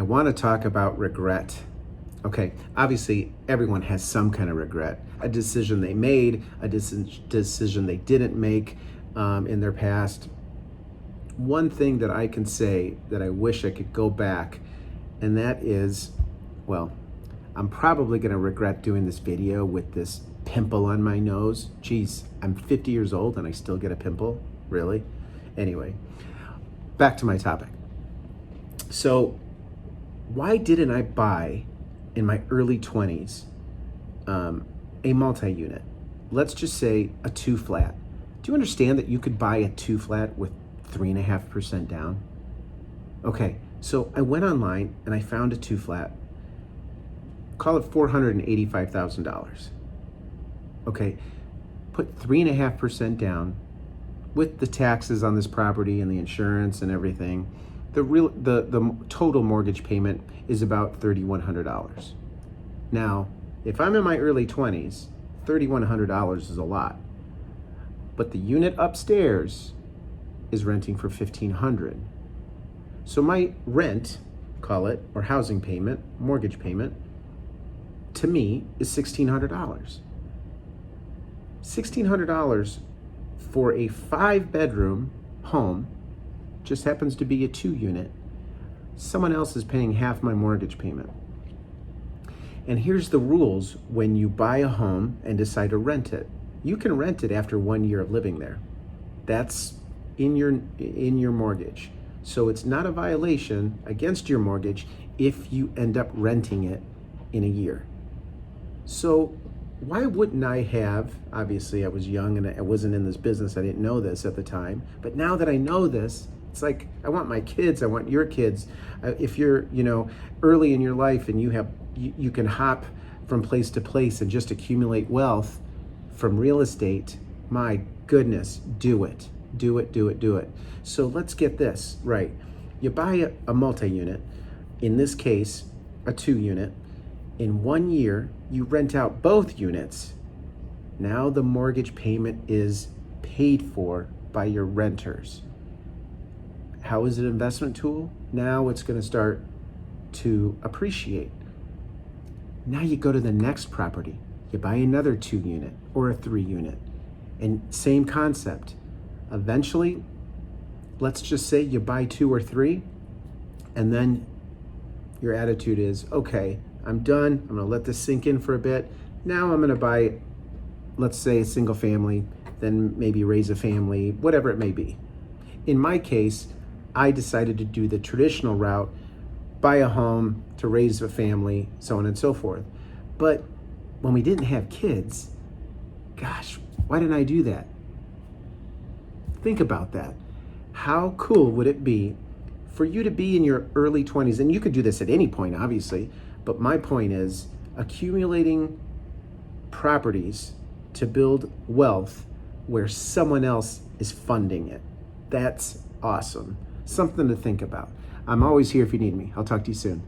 want to talk about regret. Okay, obviously everyone has some kind of regret. A decision they made, a decision they didn't make in their past. One thing that I can say that I wish I could go back, and that is, well, I'm probably gonna regret doing this video with this pimple on my nose. Geez, I'm 50 years old and I still get a pimple, really? Anyway, back to my topic. So why didn't I buy in my early 20s a multi-unit? Let's just say a 2-flat. Do you understand that you could buy a 2-flat with 3.5% down? Okay, so I went online and I found a 2-flat. Call it $485,000. Okay, put 3.5% down with the taxes on this property and the insurance and everything. The total mortgage payment is about $3,100. Now, if I'm in my early 20s, $3,100 is a lot. But the unit upstairs is renting for $1,500. So my rent, call it, or housing payment, mortgage payment, to me is $1,600. $1,600 for a 5-bedroom home, just happens to be a 2-unit. Someone else is paying half my mortgage payment. And here's the rules when you buy a home and decide to rent it. You can rent it after 1 year of living there. That's in your mortgage. So it's not a violation against your mortgage if you end up renting it in a year. So why wouldn't I have, obviously I was young and I wasn't in this business, I didn't know this at the time, but now that I know this, it's like, I want my kids, I want your kids. If you're, early in your life and you can hop from place to place and just accumulate wealth from real estate, my goodness, do it. Do it, do it, do it. So let's get this right. You buy a multi-unit, in this case, a 2-unit. In 1 year, you rent out both units. Now the mortgage payment is paid for by your renters. How is it an investment tool? Now it's going to start to appreciate. Now you go to the next property. You buy another 2-unit or a 3-unit. And same concept. Eventually, let's just say you buy 2 or 3, and then your attitude is, okay, I'm done. I'm gonna let this sink in for a bit. Now I'm gonna buy, let's say, a single family, then maybe raise a family, whatever it may be. In my case, I decided to do the traditional route, buy a home to raise a family, so on and so forth. But when we didn't have kids, gosh, why didn't I do that? Think about that. How cool would it be for you to be in your early 20s, and you could do this at any point, obviously, but my point is accumulating properties to build wealth where someone else is funding it. That's awesome. Something to think about. I'm always here if you need me. I'll talk to you soon.